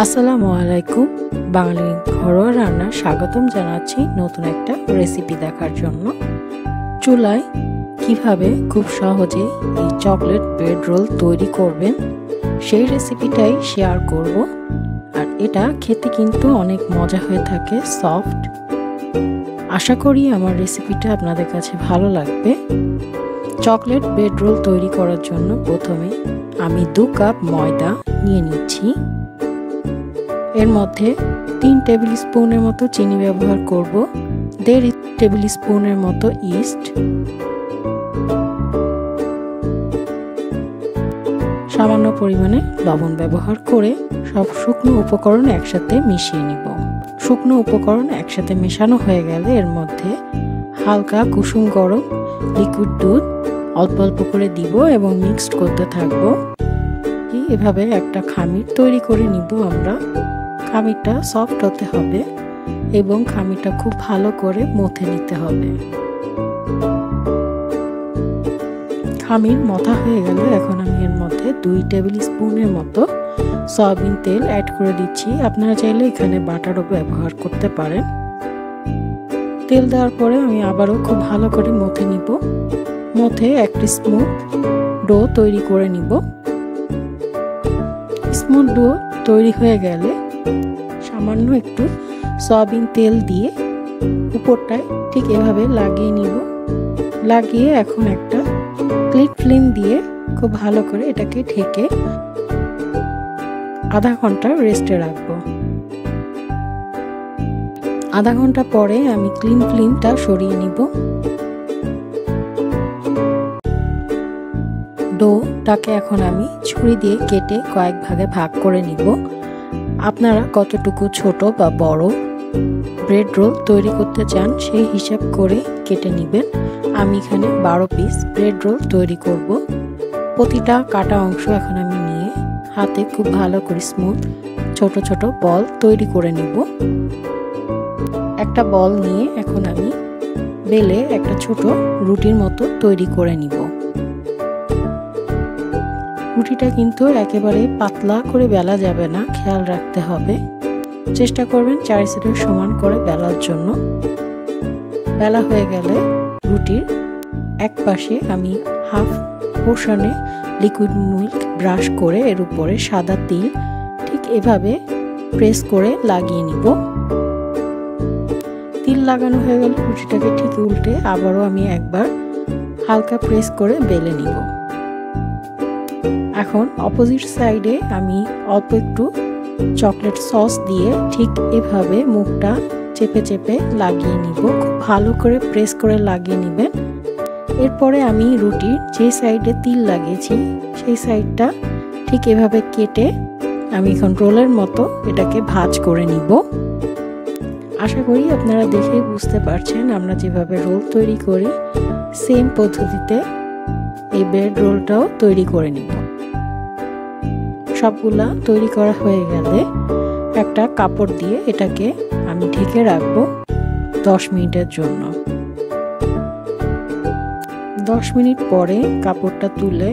আসসালামু আলাইকুম। বাঙালি ঘরোয়া রান্না স্বাগতম জানাচ্ছি নতুন একটা রেসিপি দেখার জন্য। চুলায় কিভাবে খুব সহজে এই চকলেট ব্রেড রোল তৈরি করবেন সেই রেসিপিটাই শেয়ার করব। আর এটা খেতে কিন্তু অনেক মজা হয়ে থাকে, সফট। আশা করি আমার রেসিপিটা আপনাদের কাছে ভালো লাগবে। চকলেট ব্রেড রোল তৈরি করার জন্য প্রথমে আমি 2 কাপ ময়দা নিয়ে নিচ্ছি। এর মধ্যে 3 টেবিল স্পুনের মতো চিনি ব্যবহার করব, 1.5 টেবিল স্পুনের মতো ইস্ট, সামান্য পরিমাণে লবণ ব্যবহার করে সব শুকনো উপকরণ একসাথে মিশিয়ে নিব। শুকনো উপকরণ একসাথে মেশানো হয়ে গেলে এর মধ্যে হালকা কুসুম গরম লিকুইড দুধ অল্প অল্প করে দিব এবং মিক্সড করতে থাকবো। এভাবে একটা খামির তৈরি করে নিব আমরা। খামিরটা সফট হতে হবে এবং খামিরটা খুব ভালো করে মথে নিতে হবে। খামির মথা হয়ে গেলে এখন আমি এর মধ্যে 2 টেবিল স্পুনের মতো সয়াবিন তেল অ্যাড করে দিচ্ছি। আপনারা চাইলে এখানে বাটারও ব্যবহার করতে পারেন। তেল দেওয়ার পরে আমি আবারও খুব ভালো করে মথে নিব। মথে একটি স্মুথ ডো তৈরি করে নিব। স্মুথ ডো তৈরি হয়ে গেলে সামান্য একটু সয়াবিন তেল দিয়ে উপরটায় ঠিক এভাবে লাগিয়ে নিব। লাগিয়ে এখন একটা ক্লিপ ফ্লেম দিয়ে খুব ভালো করে এটাকে ঢেকে আধা ঘন্টা রেস্টে রাখবো। আধা ঘন্টা পরে আমি ক্লিন ফ্লেমটা সরিয়ে নিব। ডোটাকে এখন আমি ছুরি দিয়ে কেটে কয়েক ভাগে ভাগ করে নিব। আপনারা কতটুকু ছোট বা বড় ব্রেড রোল তৈরি করতে চান সেই হিসাব করে কেটে নেবেন। আমি এখানে 12 পিস ব্রেড রোল তৈরি করব। প্রতিটা কাটা অংশ এখন আমি নিয়ে হাতে খুব ভালো করে স্মুথ ছোট ছোট বল তৈরি করে নিব। একটা বল নিয়ে এখন আমি বেলে একটা ছোট রুটির মতো তৈরি করে নিব। রুটিটা কিন্তু একেবারে পাতলা করে বেলা যাবে না, খেয়াল রাখতে হবে। চেষ্টা করবেন 4 সাইডে সমান করে বেলার জন্য। বেলা হয়ে গেলে রুটির এক পাশে আমি হাফ পোর্শনে লিকুইড মিল্ক ব্রাশ করে এর উপরে সাদা তিল ঠিক এভাবে প্রেস করে লাগিয়ে নিব। তিল লাগানো হয়ে গেলে রুটিটাকে ঠিক উল্টে আবারও আমি একবার হালকা প্রেস করে বেলে নিব। এখন অপোজিট সাইডে আমি অল্প একটু চকলেট সস দিয়ে ঠিক এভাবে মুখটা চেপে চেপে লাগিয়ে নিব। খুব ভালো করে প্রেস করে লাগিয়ে নেবেন। এরপরে আমি রুটির যে সাইডে তিল লাগিয়েছি সেই সাইডটা ঠিক এভাবে কেটে আমি এখন রোলের মতো এটাকে ভাঁজ করে নিব। আশা করি আপনারা দেখেই বুঝতে পারছেন আমরা যেভাবে রোল তৈরি করি সেম পদ্ধতিতে এই ব্রেড রোলটাও তৈরি করে নিব। সবগুলা তৈরি করা হয়ে গেলে একটা কাপড় দিয়ে এটাকে আমি ঢেকে রাখবো 10 মিনিটের জন্য। 10 মিনিট পরে কাপড়টা তুলে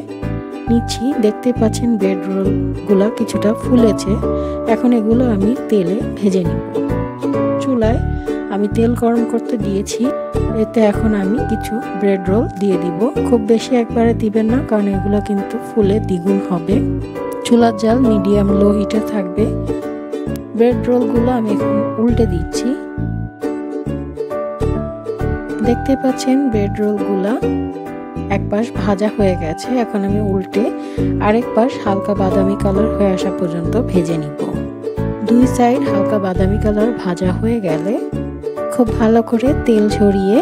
নিচ্ছি। দেখতে পাচ্ছেন ব্রেড রোলগুলা কিছুটা ফুলেছে। এখন এগুলো আমি তেলে ভেজে নিব। চুলায় আমি তেল গরম করতে দিয়েছি। এতে এখন আমি কিছু ব্রেড রোল দিয়ে দিব। খুব বেশি একবারে দিবেন না, কারণ এগুলো কিন্তু ফুলে দ্বিগুণ হবে। চুলার জাল মিডিয়াম লো হিটে থাকবে। ব্রেড রোলগুলো আমি এখন উল্টে দিচ্ছি। দেখতে পাচ্ছেন ব্রেড রোলগুলো এক পাশ ভাজা হয়ে গেছে। এখন আমি উল্টে আরেক পাশ হালকা বাদামি কালার হয়ে আসা পর্যন্ত ভেজে নিব। 2 সাইড হালকা বাদামি কালার ভাজা হয়ে গেলে খুব ভালো করে তেল ঝরিয়ে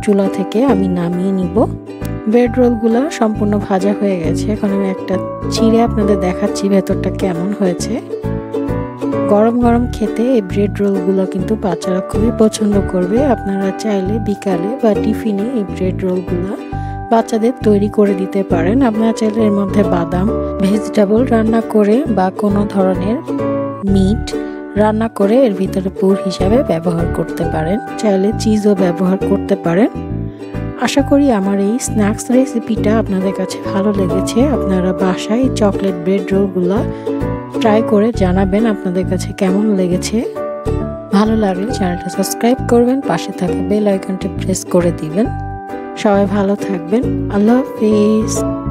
চুলা থেকে আমি নামিয়ে নিব। ব্রেড রোলগুলো সম্পূর্ণ ভাজা হয়ে গেছে। এখন আমি একটা ছিঁড়ে আপনাদের দেখাচ্ছি ভেতরটা কেমন হয়েছে। গরম গরম খেতে এই ব্রেড রোলগুলো কিন্তু বাচ্চারা খুবই পছন্দ করবে। আপনারা চাইলে বিকালে বা টিফিনে এই ব্রেড রোলগুলো বাচ্চাদের তৈরি করে দিতে পারেন। আপনারা চাইলে এর মধ্যে বাদাম, ভেজিটেবল রান্না করে বা কোনো ধরনের মিট রান্না করে এর ভিতরে পুর হিসাবে ব্যবহার করতে পারেন। চাইলে চিজও ব্যবহার করতে পারেন। আশা করি আমার এই স্ন্যাক্স রেসিপিটা আপনাদের কাছে ভালো লেগেছে। আপনারা বাসায় চকলেট ব্রেড রোলগুলো ট্রাই করে জানাবেন আপনাদের কাছে কেমন লেগেছে। ভালো লাগলে চ্যানেলটা সাবস্ক্রাইব করবেন, পাশে থাকা বেল আইকনটি প্রেস করে দিবেন। সবাই ভালো থাকবেন। আল্লাহ হাফেজ।